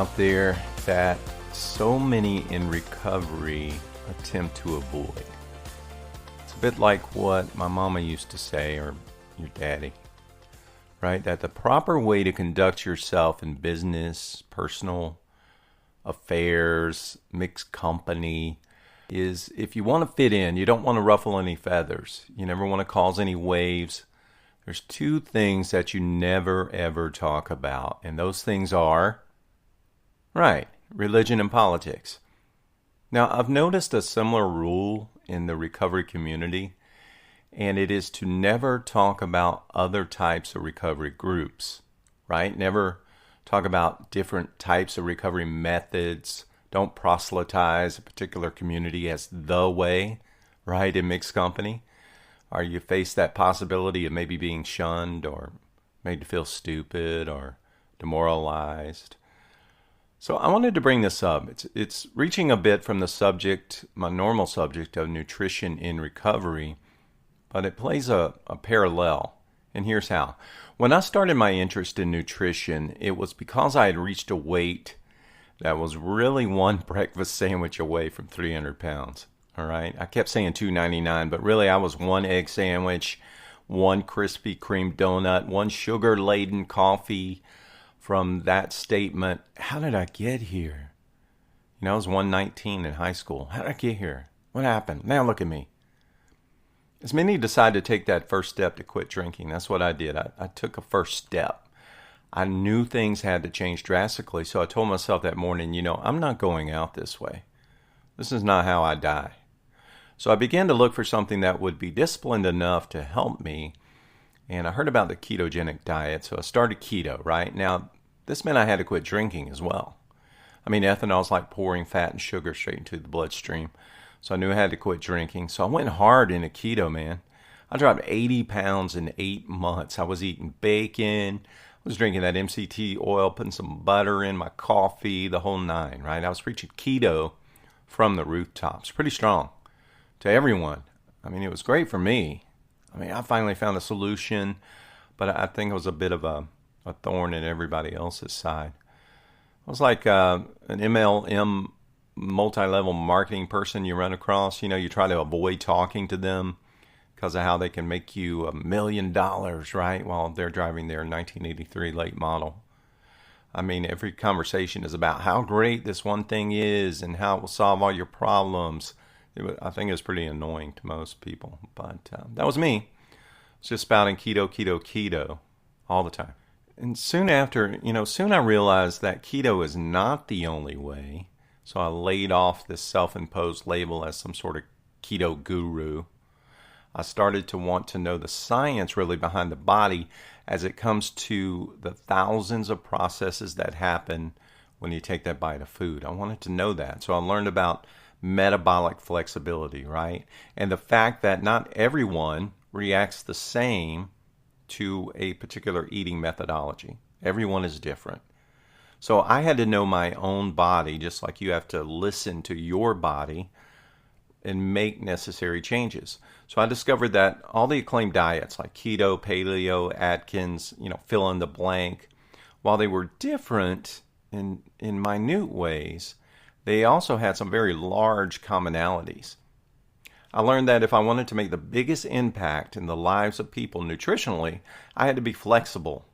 out there that so many in recovery attempt to avoid. It's a bit like what my mama used to say, or your daddy, right? That the proper way to conduct yourself in business, personal affairs, mixed company, is if you want to fit in, you don't want to ruffle any feathers. You never want to cause any waves. There's two things that you never ever talk about, and those things are, right, religion and politics. Now, I've noticed a similar rule in the recovery community, and it is to never talk about other types of recovery groups, right? Never talk about different types of recovery methods. Don't proselytize a particular community as the way, right, in mixed company. Or you face that possibility of maybe being shunned or made to feel stupid or demoralized. So I wanted to bring this up. It's reaching a bit from the subject, my normal subject of nutrition in recovery, but it plays a parallel. And here's how. When I started my interest in nutrition, it was because I had reached a weight that was really one breakfast sandwich away from 300 pounds. All right. I kept saying 299, but really I was one egg sandwich, one Krispy Kreme donut, one sugar-laden coffee. From that statement, how did I get here? I was 119 in high school. How did I get here? What happened? Now look at me. As many decide to take that first step to quit drinking, that's what I did. I took a first step. I knew things had to change drastically, so I told myself that morning, I'm not going out this way. This is not how I die. So I began to look for something that would be disciplined enough to help me, and I heard about the ketogenic diet, so I started keto, right? Now, this meant I had to quit drinking as well. Ethanol is like pouring fat and sugar straight into the bloodstream, so I knew I had to quit drinking. So I went hard into keto, man. I dropped 80 pounds in 8 months. I was eating bacon. I was drinking that MCT oil, putting some butter in my coffee, the whole nine, right? I was preaching keto from the rooftops. Pretty strong to everyone. It was great for me. I finally found a solution, but I think it was a bit of a thorn in everybody else's side. I was like an MLM multi-level marketing person you run across. You try to avoid talking to them because of how they can make you $1 million, right, while they're driving their 1983 late model. Every conversation is about how great this one thing is and how it will solve all your problems. I think it was pretty annoying to most people, but that was me. It's just spouting keto all the time. And soon after, soon I realized that keto is not the only way. So I laid off this self-imposed label as some sort of keto guru. I started to want to know the science really behind the body as it comes to the thousands of processes that happen when you take that bite of food. I wanted to know that. So I learned about metabolic flexibility, right? And the fact that not everyone reacts the same to a particular eating methodology. Everyone is different. So I had to know my own body, just like you have to listen to your body and make necessary changes. So I discovered that all the acclaimed diets like keto, paleo, Atkins, fill in the blank, while they were different in minute ways, they also had some very large commonalities. I learned that if I wanted to make the biggest impact in the lives of people nutritionally, I had to be flexible